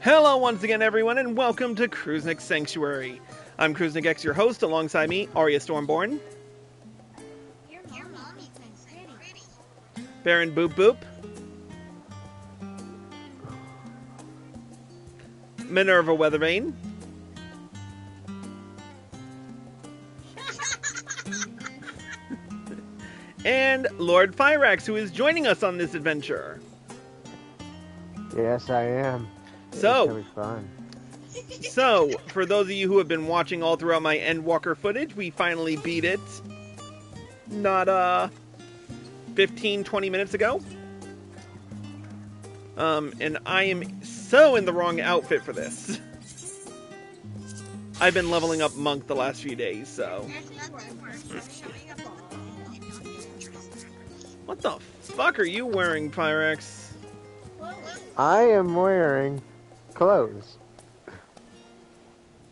Hello once again, everyone, and welcome to Crusnik Sanctuary. I'm Crusnik X, your host. Alongside me, Arya Stormborn, Baron Boop Boop, Minerva Weathervane, and Lord Fyrax, who is joining us on this adventure. Yes, I am. So, for those of you who have been watching all throughout my Endwalker footage, we finally beat it. Not, 15, 20 minutes ago. And I am so in the wrong outfit for this. I've been leveling up Monk the last few days, so... What the fuck are you wearing, Pyrex? I am wearing clothes.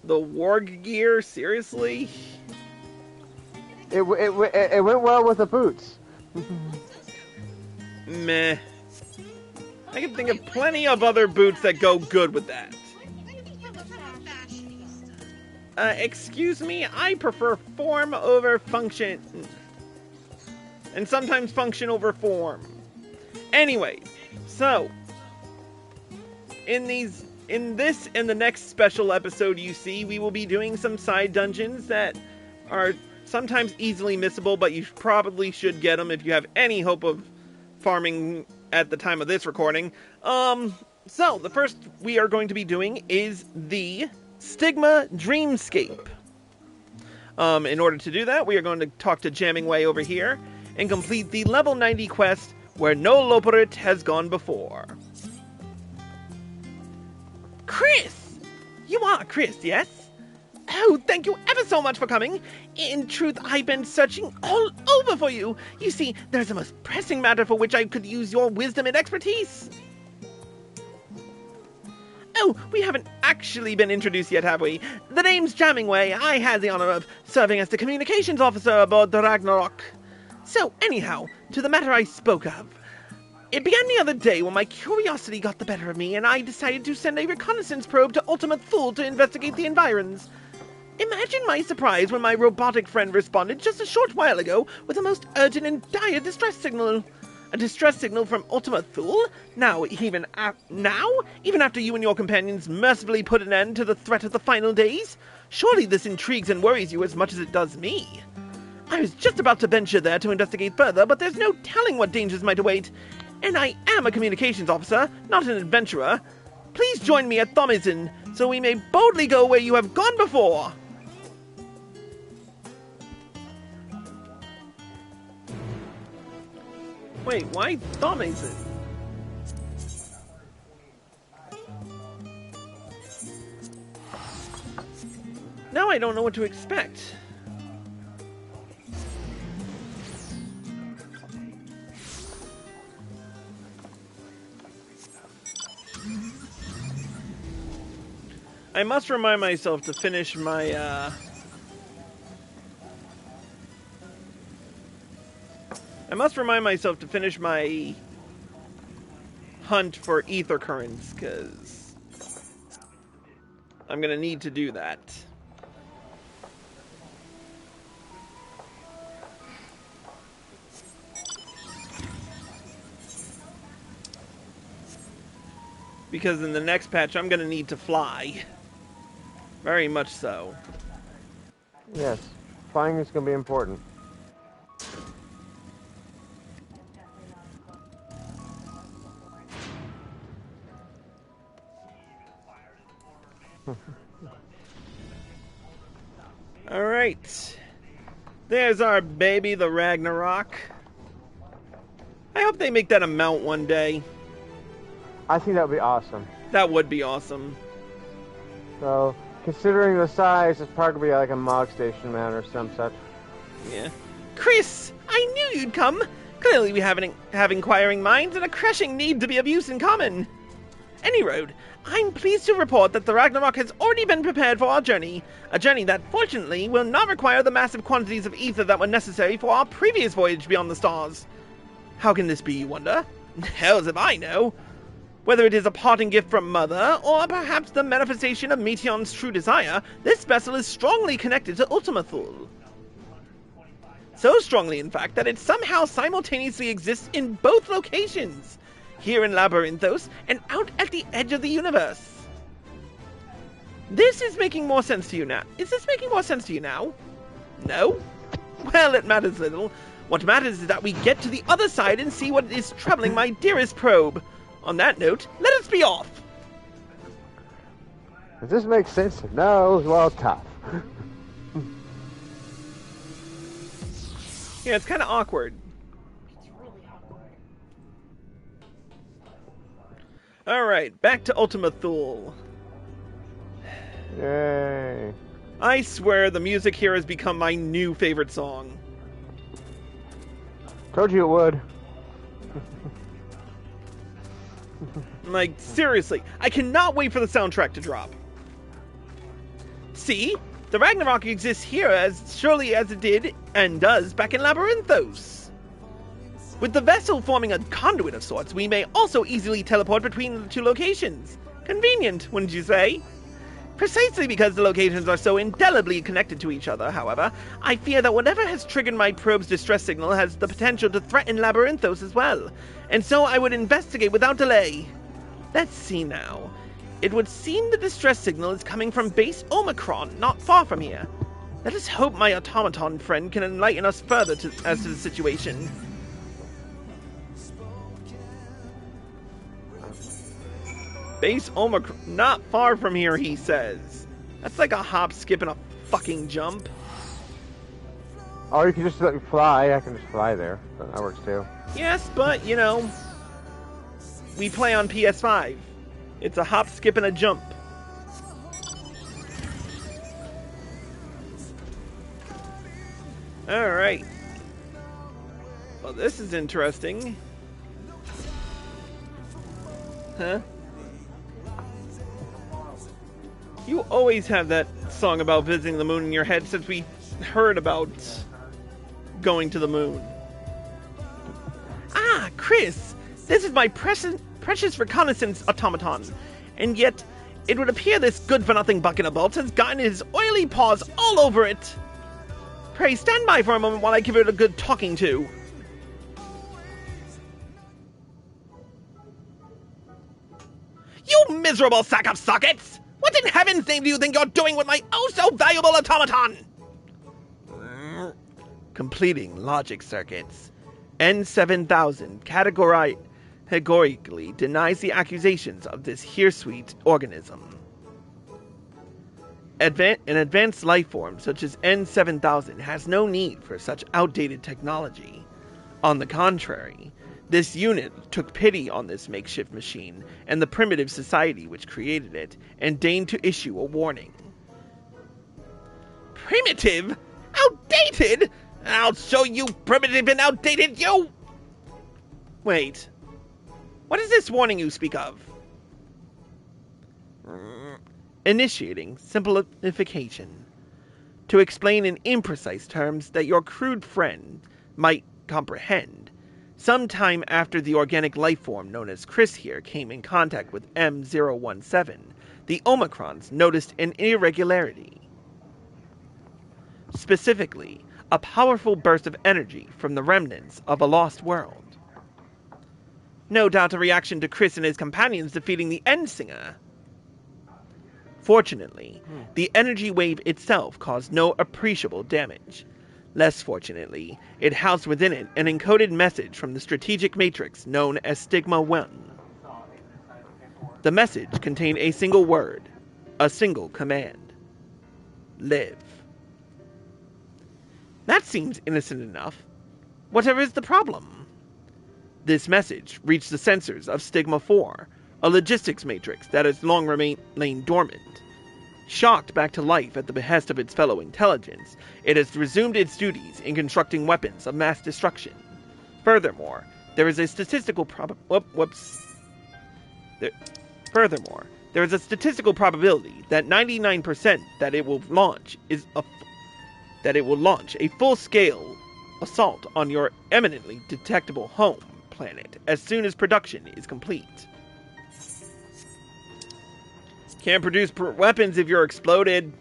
The warg gear? Seriously? It went well with the boots. Meh. I can think of plenty of other boots that go good with that. Excuse me, I prefer form over function. And sometimes function over form. Anyways, so... In this and the next special episode you see, we will be doing some side dungeons that are sometimes easily missable, but you probably should get them if you have any hope of farming at the time of this recording. So, the first we are going to be doing is the Stigma Dreamscape. In order to do that, we are going to talk to Jamming Way over here and complete the level 90 quest where no Loporit has gone before. Chris! You are Chris, yes? Oh, thank you ever so much for coming. In truth, I've been searching all over for you. You see, there's a most pressing matter for which I could use your wisdom and expertise. Oh, we haven't actually been introduced yet, have we? The name's Jamming Way. I had the honor of serving as the communications officer aboard the Ragnarok. So, anyhow, to the matter I spoke of. It began the other day when my curiosity got the better of me, and I decided to send a reconnaissance probe to Ultimate Thule to investigate the environs. Imagine my surprise when my robotic friend responded just a short while ago with a most urgent and dire distress signal. A distress signal from Ultimate Thule? Even after you and your companions mercifully put an end to the threat of the final days? Surely this intrigues and worries you as much as it does me. I was just about to venture there to investigate further, but there's no telling what dangers might await. And I am a communications officer, not an adventurer. Please join me at Thomizin, so we may boldly go where you have gone before. Wait, why Thomizin? Now I don't know what to expect. I must remind myself to finish my, hunt for ether currents, because I'm gonna need to do that. Because in the next patch, I'm gonna need to fly. Very much so. Yes, flying is going to be important. Alright. There's our baby, the Ragnarok. I hope they make that a mount one day. I think that would be awesome. That would be awesome. So, considering the size, it's probably like a Mog Station man or some such. Yeah. Chris! I knew you'd come! Clearly we have inquiring minds and a crushing need to be of use in common. Any road, I'm pleased to report that the Ragnarok has already been prepared for our journey. A journey that, fortunately, will not require the massive quantities of ether that were necessary for our previous voyage beyond the stars. How can this be, you wonder? Hells if I know. Whether it is a parting gift from Mother, or perhaps the manifestation of Meteon's true desire, this vessel is strongly connected to Ultima Thule. So strongly, in fact, that it somehow simultaneously exists in both locations, here in Labyrinthos and out at the edge of the universe. This is making more sense to you now. Is this making more sense to you now? No? Well, it matters little. What matters is that we get to the other side and see what is troubling my dearest probe. On that note, let us be off! Does this make sense? No, well, tough. Yeah, it's kind of awkward. Alright, back to Ultima Thule. Yay. I swear the music here has become my new favorite song. Told you it would. Like, seriously, I cannot wait for the soundtrack to drop. See? The Ragnarok exists here as surely as it did, and does, back in Labyrinthos. With the vessel forming a conduit of sorts, we may also easily teleport between the two locations. Convenient, wouldn't you say? Precisely because the locations are so indelibly connected to each other, however, I fear that whatever has triggered my probe's distress signal has the potential to threaten Labyrinthos as well, and so I would investigate without delay. Let's see now. It would seem the distress signal is coming from base Omicron, not far from here. Let us hope my automaton friend can enlighten us further as to the situation. Base Omicron, not far from here, he says. That's like a hop, skip, and a fucking jump. Or you can just let me fly. I can just fly there. That works too. Yes, but, you know, we play on PS5. It's a hop, skip, and a jump. Alright. Well, this is interesting. Huh? You always have that song about visiting the moon in your head since we heard about going to the moon. Ah, Chris! This is my precious reconnaissance automaton. And yet, it would appear this good-for-nothing bucket of bolts has gotten his oily paws all over it. Pray stand by for a moment while I give it a good talking to. You miserable sack of sockets! What in heaven's name do you think you're doing with my oh-so-valuable automaton? Completing logic circuits. N7000 categorically denies the accusations of this hirsute organism. An advanced life form such as N7000 has no need for such outdated technology. On the contrary, this unit took pity on this makeshift machine and the primitive society which created it, and deigned to issue a warning. Primitive? Outdated? I'll show you primitive and outdated, you! Wait. What is this warning you speak of? Initiating simplification. To explain in imprecise terms that your crude friend might comprehend, sometime after the organic life form known as Chris here came in contact with M017, the Omicrons noticed an irregularity. Specifically, a powerful burst of energy from the remnants of a lost world. No doubt a reaction to Chris and his companions defeating the Endsinger. Fortunately, the energy wave itself caused no appreciable damage. Less fortunately, it housed within it an encoded message from the strategic matrix known as Stigma 1. The message contained a single word, a single command. Live. That seems innocent enough. Whatever is the problem? This message reached the sensors of Stigma 4, a logistics matrix that has long lain dormant. Shocked back to life at the behest of its fellow intelligence, it has resumed its duties in constructing weapons of mass destruction. Furthermore, there is a statistical Furthermore, there is a statistical probability that 99% that it will launch a full-scale assault on your eminently detectable home planet as soon as production is complete. Can't produce weapons if you're exploded.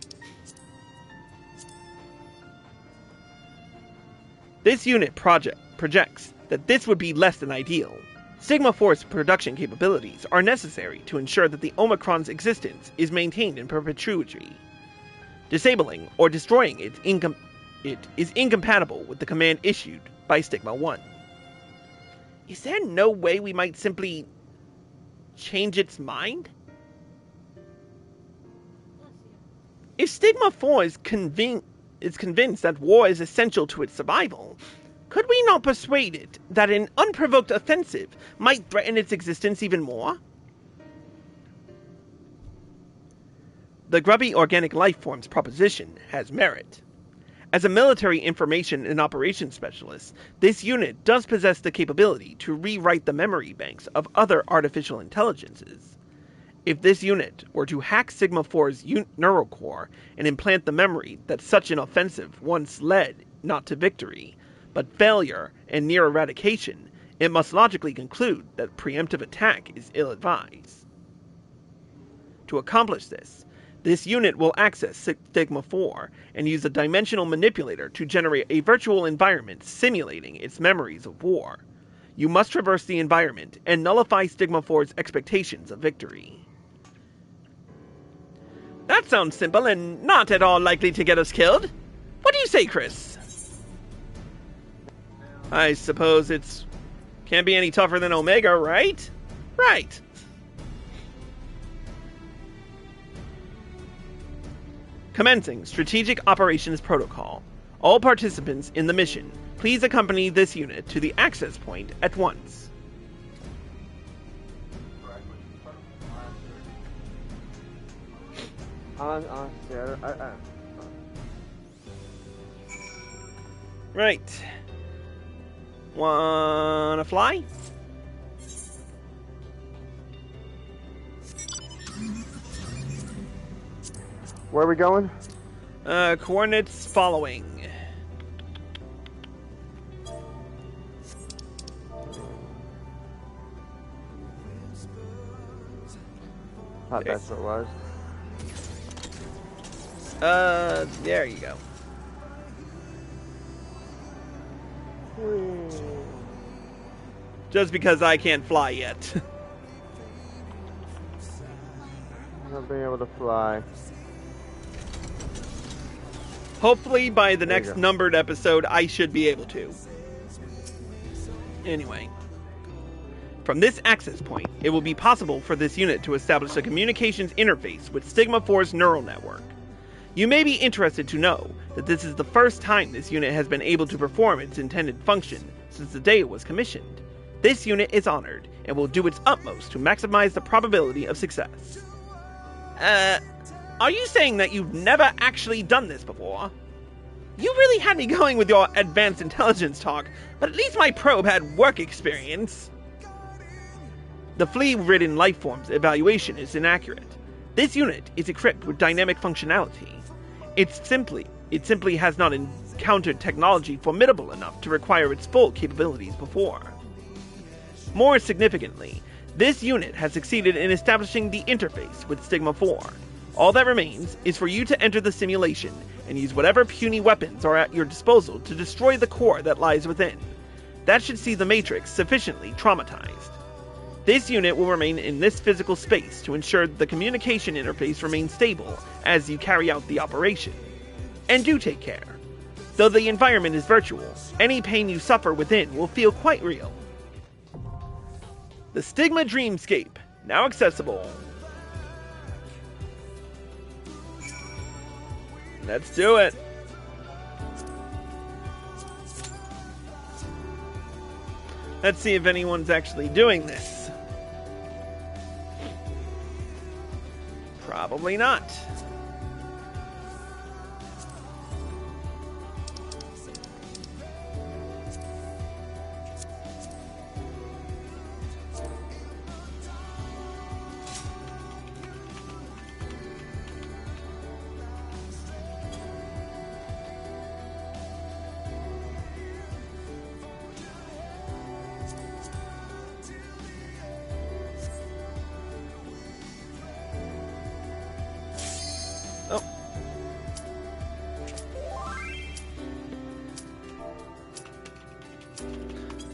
This unit projects that this would be less than ideal. Stigma 4's production capabilities are necessary to ensure that the Omicron's existence is maintained in perpetuity. Disabling or destroying it is incompatible with the command issued by Stigma 1. Is there no way we might simply change its mind? If Stigma 4 is convinced that war is essential to its survival, could we not persuade it that an unprovoked offensive might threaten its existence even more? The grubby organic life form's proposition has merit. As a military information and operations specialist, this unit does possess the capability to rewrite the memory banks of other artificial intelligences. If this unit were to hack Sigma 4's neural core and implant the memory that such an offensive once led not to victory, but failure and near eradication, it must logically conclude that preemptive attack is ill-advised. To accomplish this unit will access Stigma 4 and use a dimensional manipulator to generate a virtual environment simulating its memories of war. You must traverse the environment and nullify Stigma 4's expectations of victory. That sounds simple and not at all likely to get us killed. What do you say, Chris? I suppose can't be any tougher than Omega, right? Right. Commencing Strategic Operations Protocol. All participants in the mission, please accompany this unit to the access point at once. Right. Wanna fly? Where are we going? Coordinates following. Thought that's what it was. There you go. Just because I can't fly yet. Not being able to fly. Hopefully by the next numbered episode, I should be able to. Anyway. From this access point, it will be possible for this unit to establish a communications interface with Stigma 4's neural network. You may be interested to know that this is the first time this unit has been able to perform its intended function since the day it was commissioned. This unit is honored and will do its utmost to maximize the probability of success. Are you saying that you've never actually done this before? You really had me going with your advanced intelligence talk, but at least my probe had work experience. The flea-ridden lifeform's evaluation is inaccurate. This unit is equipped with dynamic functionality. It simply has not encountered technology formidable enough to require its full capabilities before. More significantly, this unit has succeeded in establishing the interface with Stigma 4. All that remains is for you to enter the simulation and use whatever puny weapons are at your disposal to destroy the core that lies within. That should see the Matrix sufficiently traumatized. This unit will remain in this physical space to ensure the communication interface remains stable as you carry out the operation. And do take care. Though the environment is virtual, any pain you suffer within will feel quite real. The Stigma Dreamscape, now accessible. Let's do it. Let's see if anyone's actually doing this. Probably not.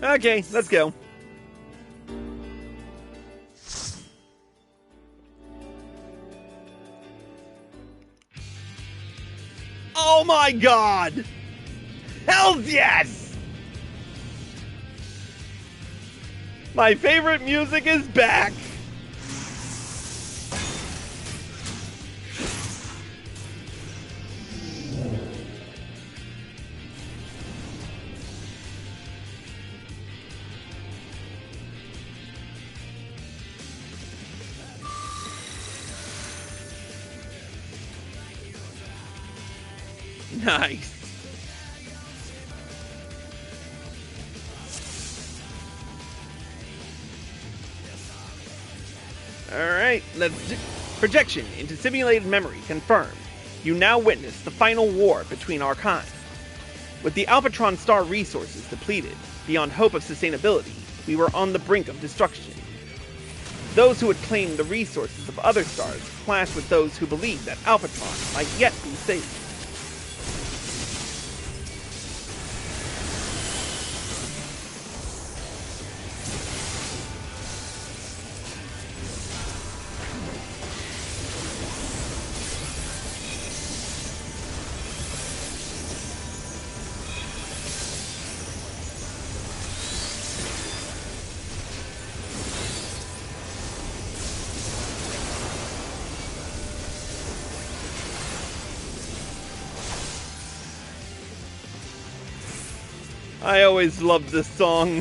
Okay, let's go. Oh my god! Hells yes! My favorite music is back! Nice. Alright, let's do... Projection into simulated memory confirmed. You now witness the final war between our kind. With the Alphatron star resources depleted, beyond hope of sustainability, we were on the brink of destruction. Those who had claimed the resources of other stars clashed with those who believed that Alphatron might yet be saved. I always loved this song.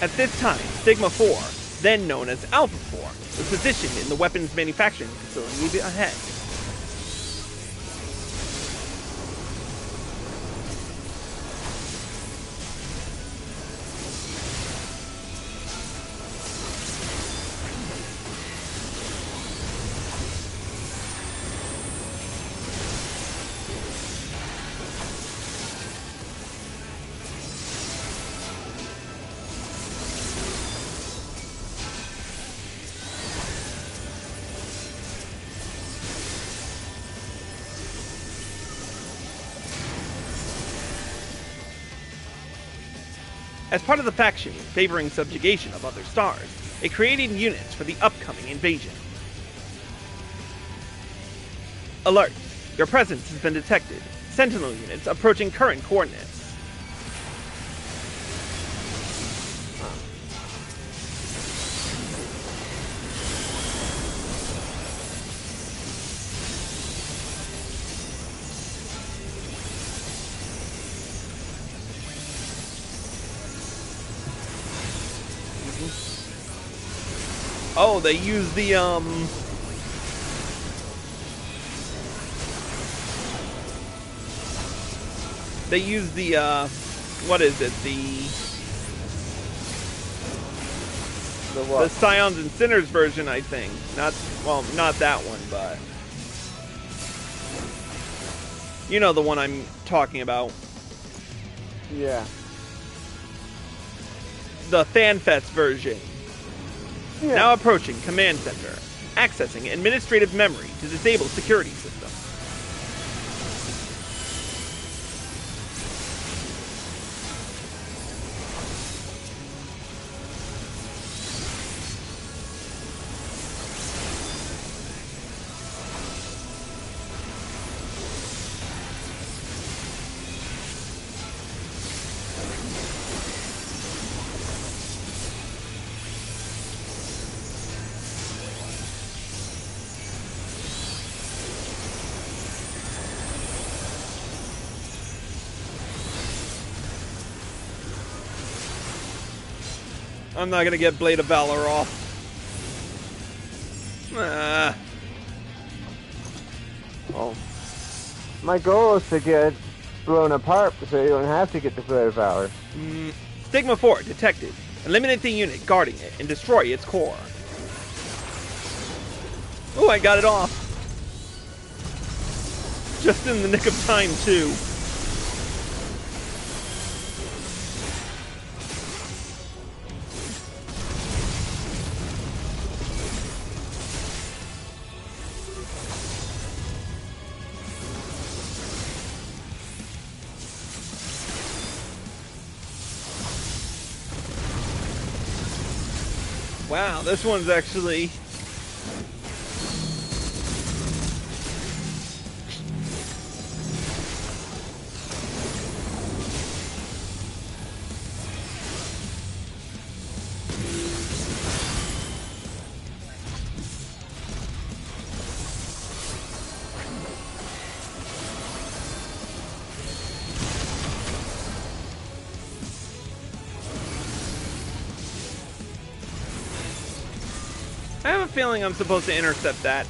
At this time, Stigma 4, then known as Alpha 4, was positioned in the weapons manufacturing facility ahead. As part of the faction favoring subjugation of other stars, it created units for the upcoming invasion. Alert! Your presence has been detected. Sentinel units approaching current coordinates. Oh, they use the, They use the, what is it, The what? the Scions and Sinners version, I think. Not, well, not that one, but... You know the one I'm talking about. Yeah. The FanFest version. Yeah. Now approaching Command Center. Accessing administrative memory to disable security systems. I'm not gonna get Blade of Valor off. Well, my goal is to get blown apart so you don't have to get the Blade of Valor. Stigma 4 detected. Eliminate the unit guarding it and destroy its core. Oh, I got it off. Just in the nick of time, too. Wow, this one's actually... I have a feeling I'm supposed to intercept that.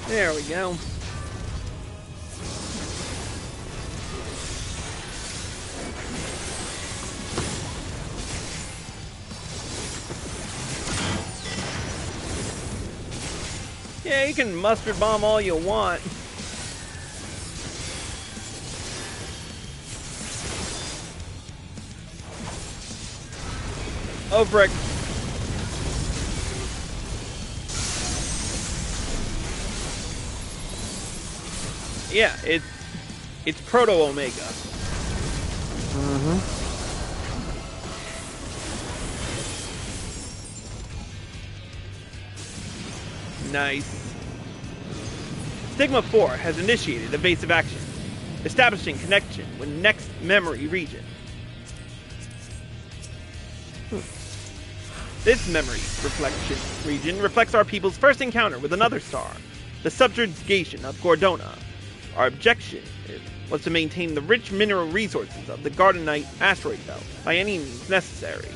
There we go. Yeah, you can mustard bomb all you want. Oh, frick. Yeah, it's Proto-Omega. Mm-hmm. Nice. Stigma 4 has initiated evasive action, establishing connection with next memory region. This memory reflection region reflects our people's first encounter with another star, the subjugation of Gordona. Our objective was to maintain the rich mineral resources of the Gardenite asteroid belt by any means necessary.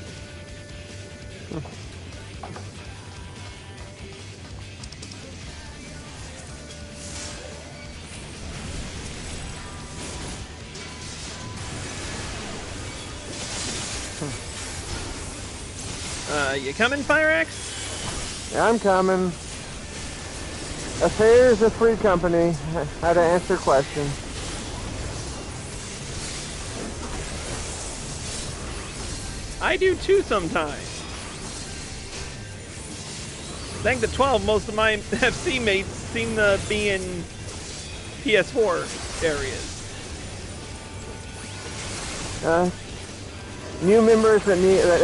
You coming, Fire Axe? Yeah, I'm coming. Affairs a free company. How to answer questions. I do too sometimes. Thank the 12, most of my FC mates seem to be in PS4 areas. New members that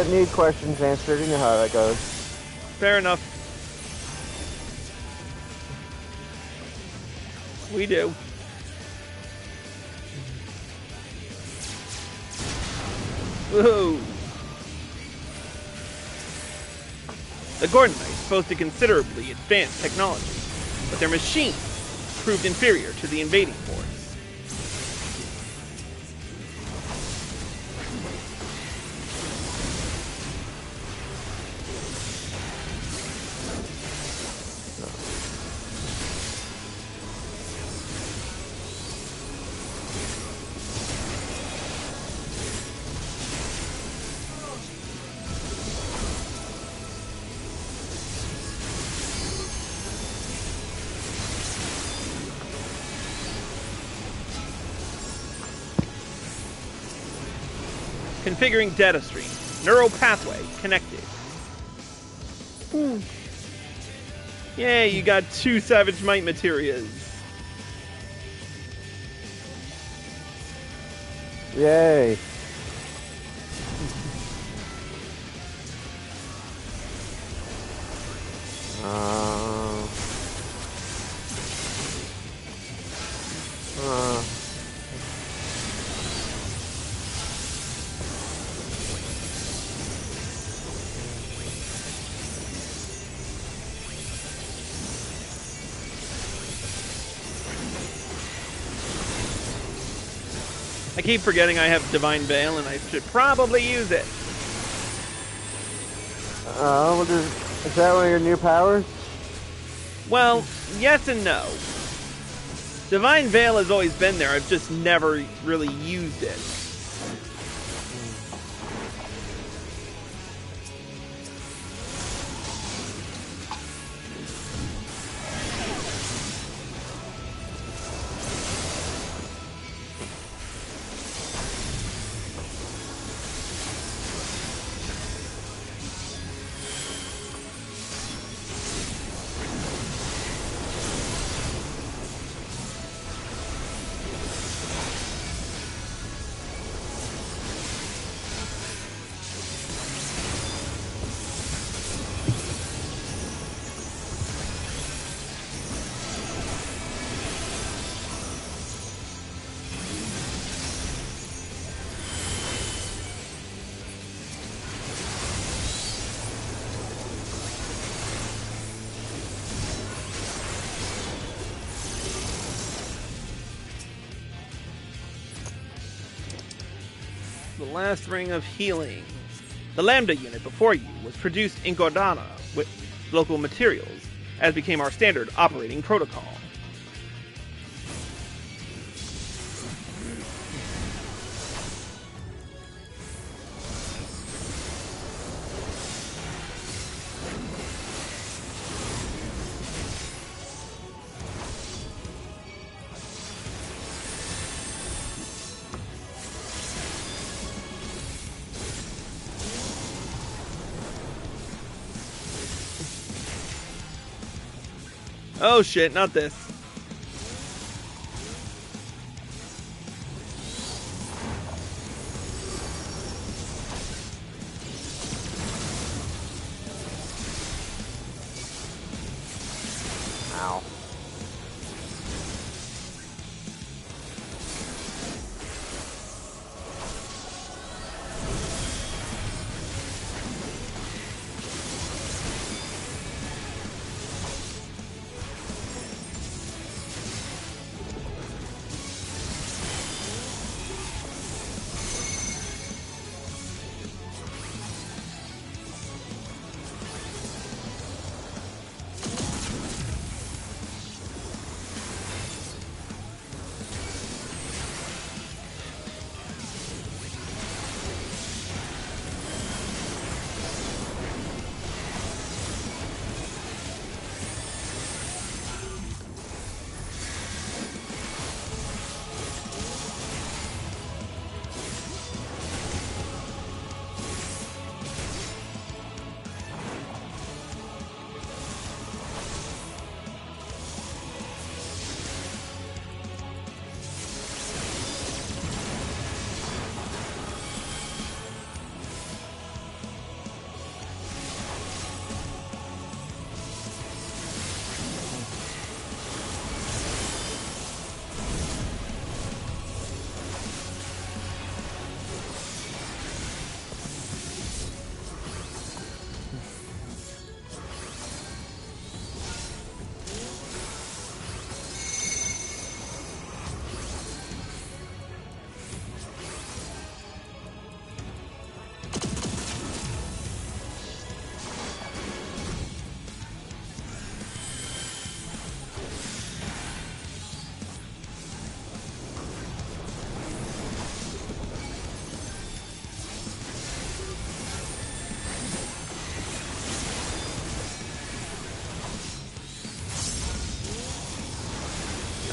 need questions answered. You know how that goes. Fair enough. We do. Woohoo! The Gordonites boasted considerably advanced technology, but their machines proved inferior to the invading force. Configuring data stream. Neural pathway connected. Yay, you got 2 Savage Might materials. Yay. I keep forgetting I have Divine Veil, and I should probably use it. Oh, is that one of your new powers? Well, yes and no. Divine Veil has always been there, I've just never really used it. The last ring of healing. The Lambda unit before you was produced in Gordana with local materials, as became our standard operating protocol. Oh shit, not this. Ow.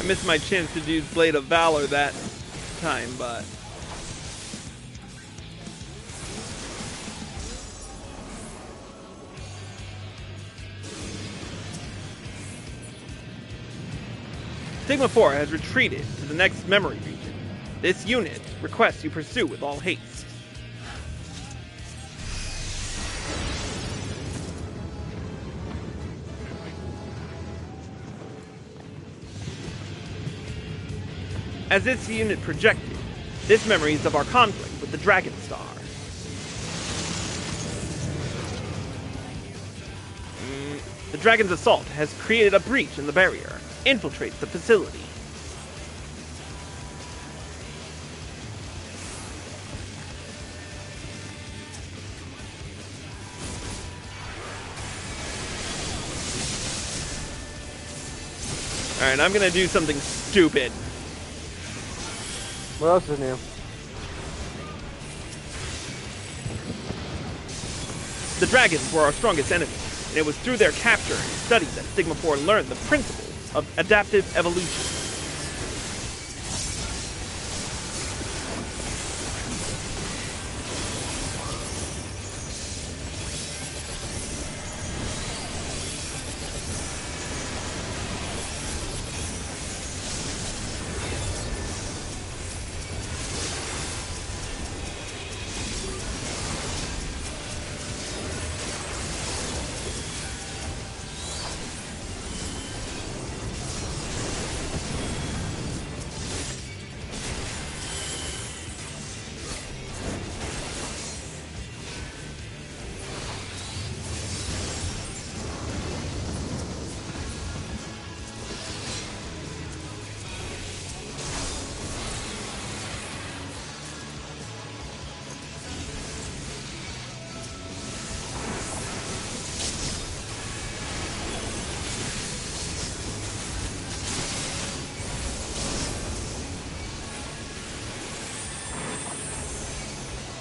I missed my chance to use Blade of Valor that time, but... Stigma 4 has retreated to the next memory region. This unit requests you pursue with all haste. As this unit projected, this memory is of our conflict with the Dragon Star. The Dragon's assault has created a breach in the barrier, infiltrates the facility. Alright, I'm gonna do something stupid. What else is new? The dragons were our strongest enemy, and it was through their capture and study that Stigma 4 learned the principles of adaptive evolution.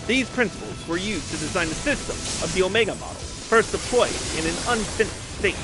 These principles were used to design the system of the Omega model, first deployed in an unfinished state.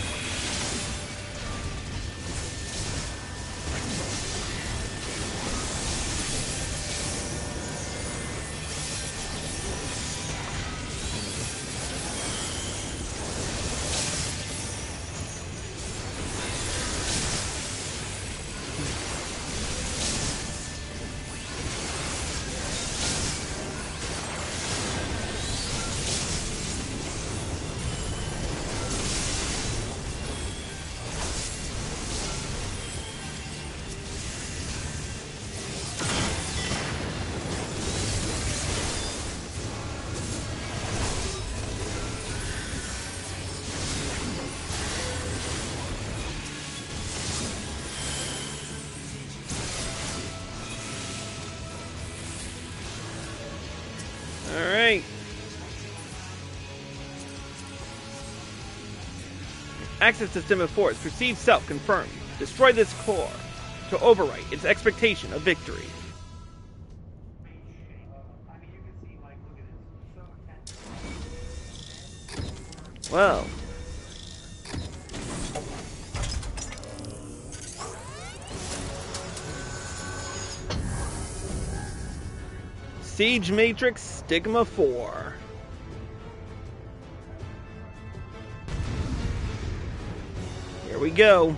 Alright. Access to Stigma 4's perceived self confirmed. Destroy this core to overwrite its expectation of victory. Well. Siege Matrix Stigma 4. Here we go.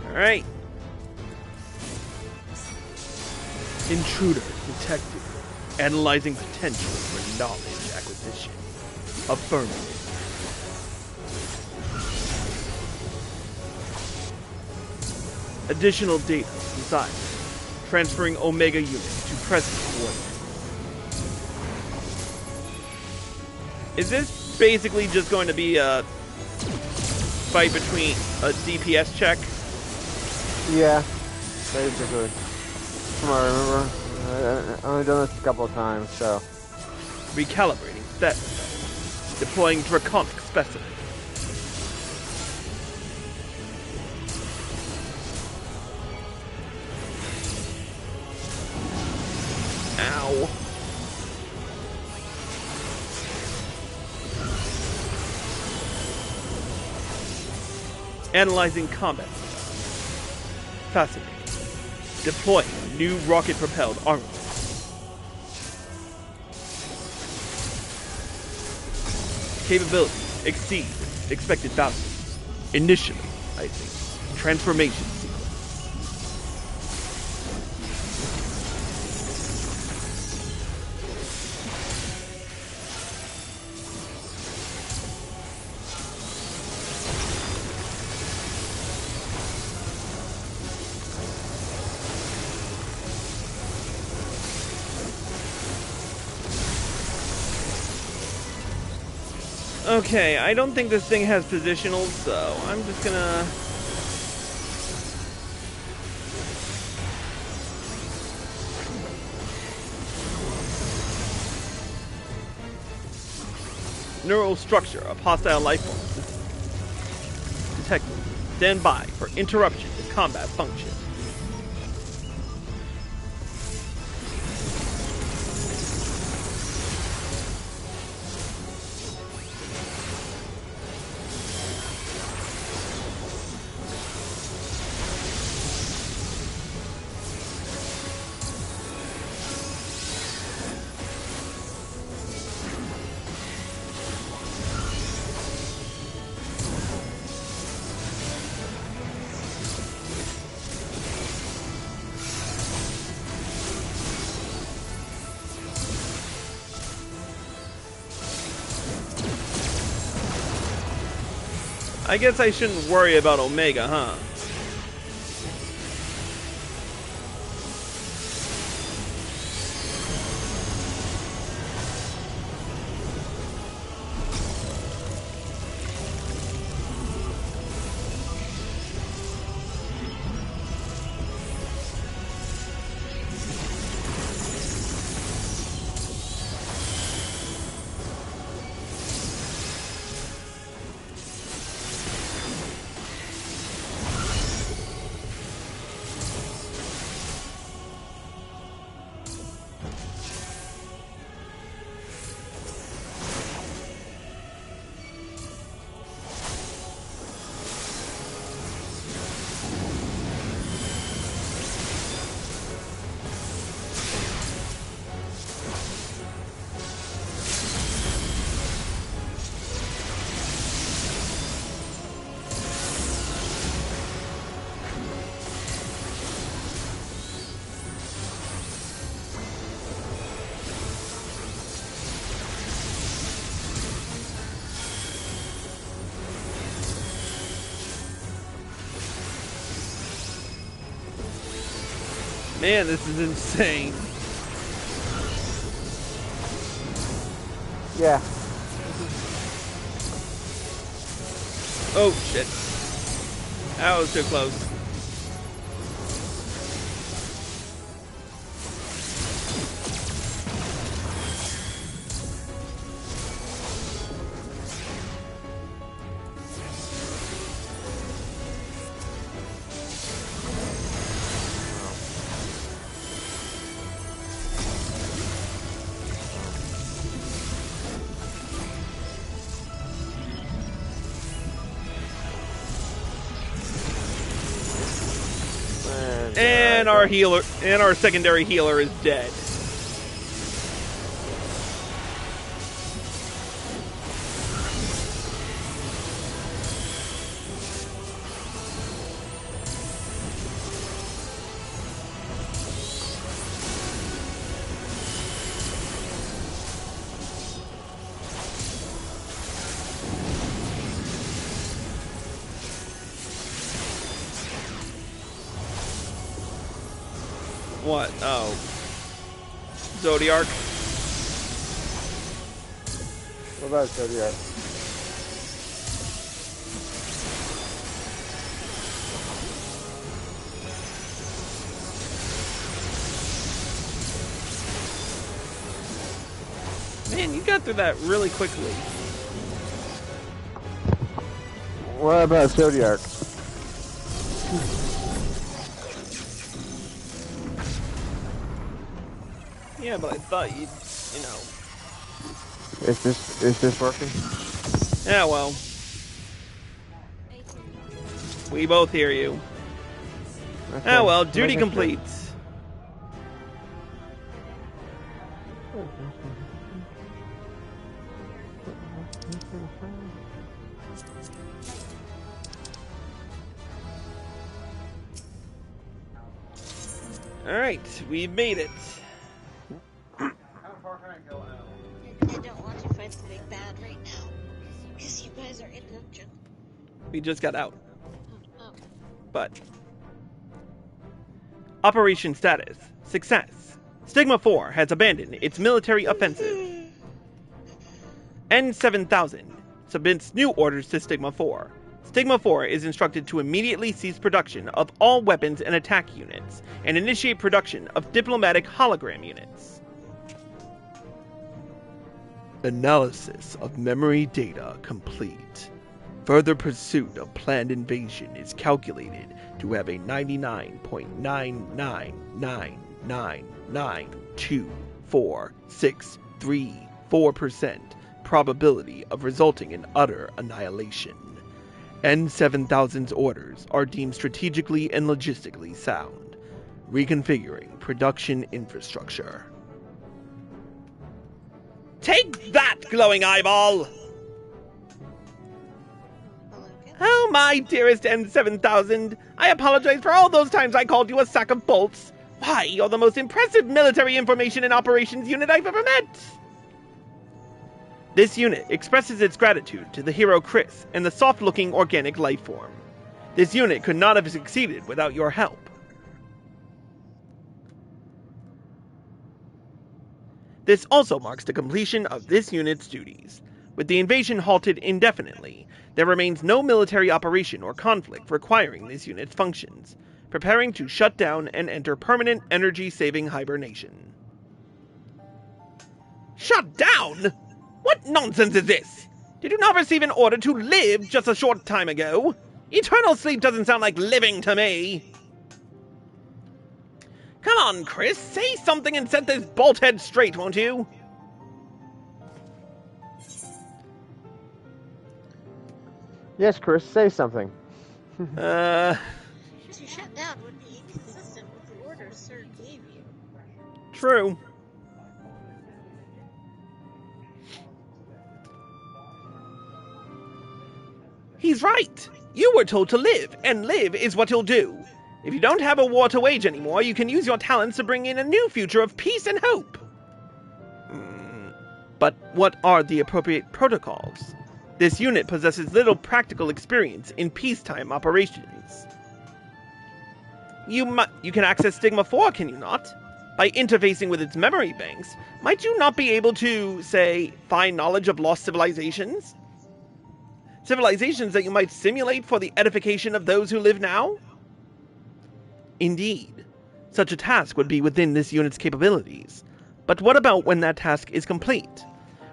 Alright. Intruder detected. Analyzing potential for knowledge acquisition. Affirmative. Additional data desired. Transferring Omega unit to present coordinates. Is this basically just going to be a fight between a DPS check? Yeah, basically. From what I remember. I've only done this a couple of times, so. Recalibrating set. Deploying Draconic Specimen. Ow. Analyzing combat. Fascinating. Deploying new rocket-propelled armament. Capabilities exceed expected values. Initially, I think. Transformation sequence. Okay, I don't think this thing has positionals, so I'm just gonna... neural structure of hostile life forms detected. Stand by for interruption to combat function. I guess I shouldn't worry about Omega, huh? Man, this is insane. Yeah. Oh, shit. That was too close. And our healer, and our secondary healer is dead. What? Oh. Zodiac? What about Zodiac? Man, you got through that really quickly. What about Zodiac? Yeah, but I thought you'd, you know. Is this working? Yeah, well. We both hear you. Okay. Ah, well, duty complete. Alright, we've made it. How far can I go now? I don't want to fight the big bad right now. Because you guys are in the jungle. We just got out. Oh. But. Operation status. Success. Stigma 4 has abandoned its military offensive. N7000 submits new orders to Stigma 4. Stigma 4 is instructed to immediately cease production of all weapons and attack units, and initiate production of diplomatic hologram units. Analysis of memory data complete. Further pursuit of planned invasion is calculated to have a 99.999992463% probability of resulting in utter annihilation. N7000's orders are deemed strategically and logistically sound. Reconfiguring production infrastructure. Take that, glowing eyeball! Oh, my dearest N7000, I apologize for all those times I called you a sack of bolts. Why, you're the most impressive military information and operations unit I've ever met. This unit expresses its gratitude to the hero Chris and the soft-looking organic life form. This unit could not have succeeded without your help. This also marks the completion of this unit's duties. With the invasion halted indefinitely, there remains no military operation or conflict requiring this unit's functions, preparing to shut down and enter permanent energy-saving hibernation. Shut down? What nonsense is this? Did you not receive an order to live just a short time ago? Eternal sleep doesn't sound like living to me. Come on, Chris, say something and set this bolt head straight, won't you? Yes, Chris, say something. To shut down would be inconsistent with the orders Sir gave you. True. He's right. You were told to live, and live is what you'll do. If you don't have a war to wage anymore, you can use your talents to bring in a new future of peace and hope. But what are the appropriate protocols? This unit possesses little practical experience in peacetime operations. You can access Stigma 4, can you not? By interfacing with its memory banks, might you not be able to, say, find knowledge of lost civilizations? Civilizations that you might simulate for the edification of those who live now? Indeed. Such a task would be within this unit's capabilities. But what about when that task is complete?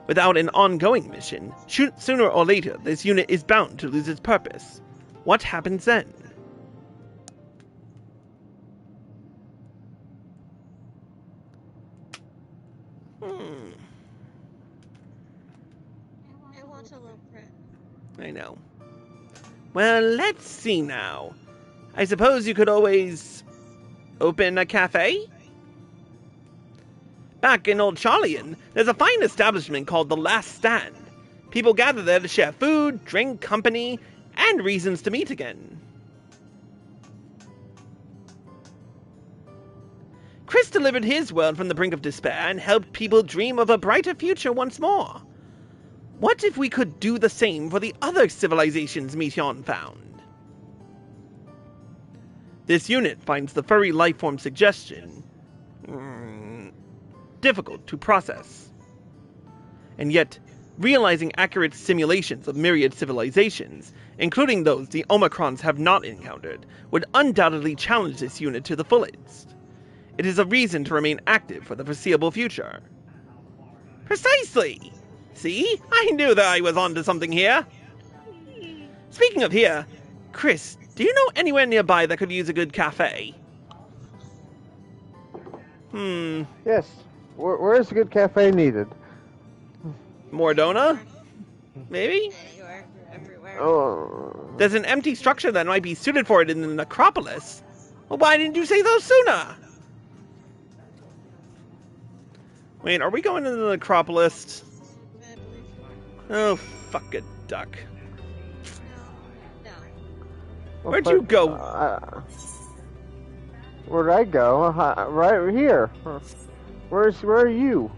Without an ongoing mission, sooner or later this unit is bound to lose its purpose. What happens then? I want a little print. I know. Well, let's see now. I suppose you could always open a cafe? Back in Old Charlian, there's a fine establishment called The Last Stand. People gather there to share food, drink, company, and reasons to meet again. Chris delivered his world from the brink of despair and helped people dream of a brighter future once more. What if we could do the same for the other civilizations Meteon found? This unit finds the furry lifeform suggestion difficult to process. And yet, realizing accurate simulations of myriad civilizations, including those the Omicrons have not encountered, would undoubtedly challenge this unit to the fullest. It is a reason to remain active for the foreseeable future. Precisely! See? I knew that I was onto something here. Speaking of here, Chris, do you know anywhere nearby that could use a good cafe? Yes. Where is a good cafe needed? Mordona? Maybe? Anywhere, everywhere. Oh. There's an empty structure that might be suited for it in the necropolis. Well, why didn't you say those sooner? Wait, are we going to the necropolis? I believe you Oh, fuck a duck. are. No. Where'd you go? Where'd I go? Right here. Where are you?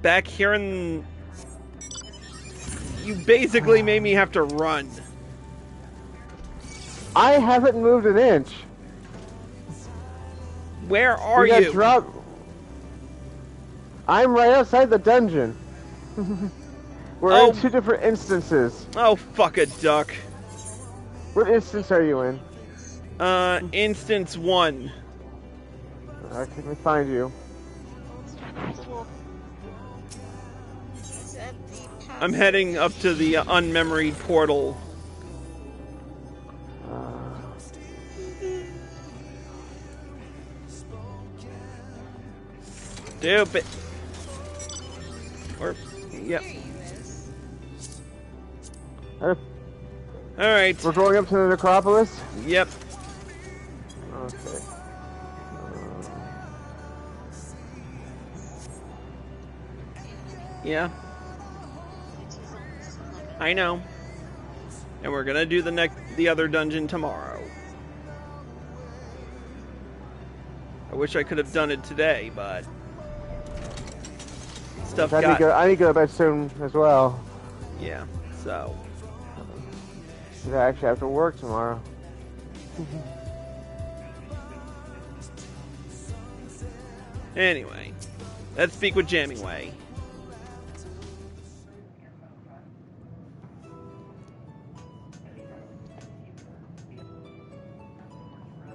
Back here in... You basically made me have to run. I haven't moved an inch. Where are got you? I'm right outside the dungeon. We're Oh. in two different instances. Oh, fuck a duck. What instance are you in? Instance 1. Let me find you. The wolf. I'm heading up to the unmemoried portal. Stupid. Or, yep. Alright. We're going up to the necropolis? Yep. Okay. Yeah. I know. And we're gonna do the other dungeon tomorrow. I wish I could have done it today, but stuff I need to go to bed soon as well. Yeah, so. I actually have to work tomorrow. Anyway, let's speak with Jamming Way.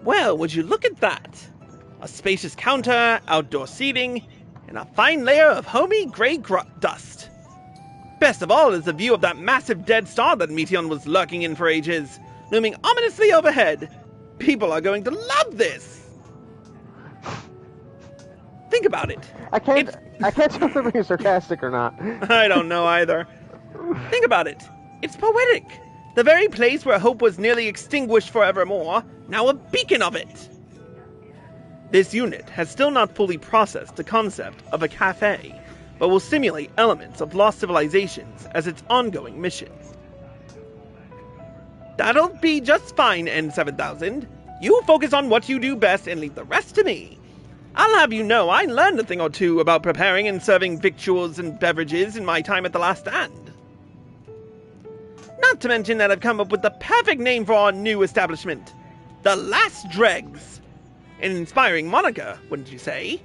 Well, would you look at that? A spacious counter, outdoor seating, and a fine layer of homey grey dust. Best of all is the view of that massive dead star that Meteon was lurking in for ages, looming ominously overhead. People are going to love this! Think about it. I can't tell if they're being sarcastic or not. I don't know either. Think about it. It's poetic. The very place where hope was nearly extinguished forevermore, now a beacon of it. This unit has still not fully processed the concept of a cafe, but will simulate elements of lost civilizations as its ongoing mission. That'll be just fine, N7000. You focus on what you do best and leave the rest to me. I'll have you know I learned a thing or two about preparing and serving victuals and beverages in my time at the Last Stand. Not to mention that I've come up with the perfect name for our new establishment. The Last Dregs. An inspiring moniker, wouldn't you say?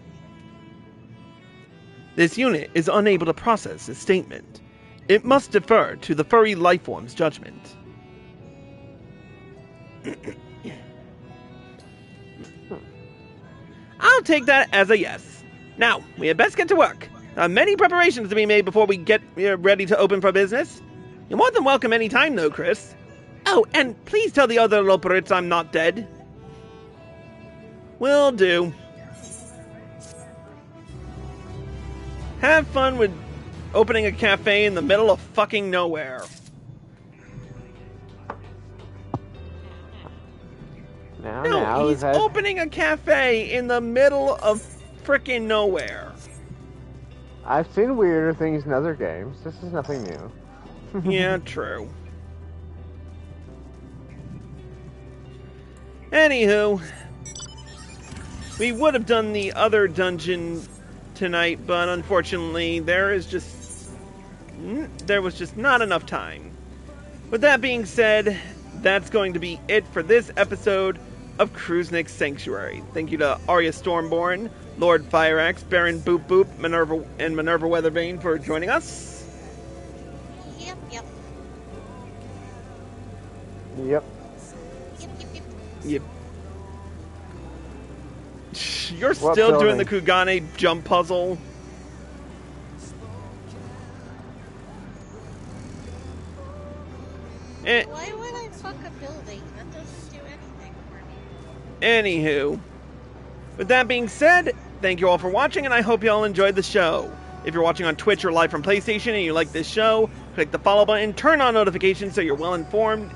This unit is unable to process this statement. It must defer to the furry lifeform's judgment. I'll take that as a yes. Now, we had best get to work. There are many preparations to be made before we get ready to open for business. You're more than welcome any time, though, Chris. Oh, and please tell the other little Brits I'm not dead. Will do. Have fun with opening a cafe in the middle of fucking nowhere. No, he's opening a cafe in the middle of frickin' nowhere. I've seen weirder things in other games. This is nothing new. Yeah, true. Anywho, we would have done the other dungeon tonight, but unfortunately there was just not enough time. With that being said, that's going to be it for this episode of Crusnik Sanctuary. Thank you to Arya Stormborn, Lord Fireaxe, Baron Boop Boop, Minerva Weatherbane for joining us. Yep. Yep. You're still doing the Kugane jump puzzle. Why would I fuck a building? That doesn't do anything for me. Anywho, with that being said, thank you all for watching, and I hope you all enjoyed the show. If you're watching on Twitch or live from PlayStation and you like this show, click the follow button, turn on notifications so you're well informed,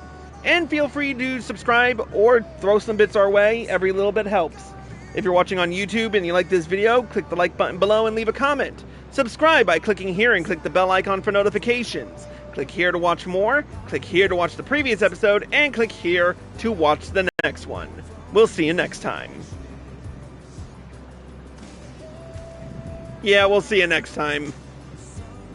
and feel free to subscribe or throw some bits our way. Every little bit helps. If you're watching on YouTube and you like this video, click the like button below and leave a comment. Subscribe by clicking here and click the bell icon for notifications. Click here to watch more, click here to watch the previous episode, and click here to watch the next one. We'll see you next time. Yeah, we'll see you next time.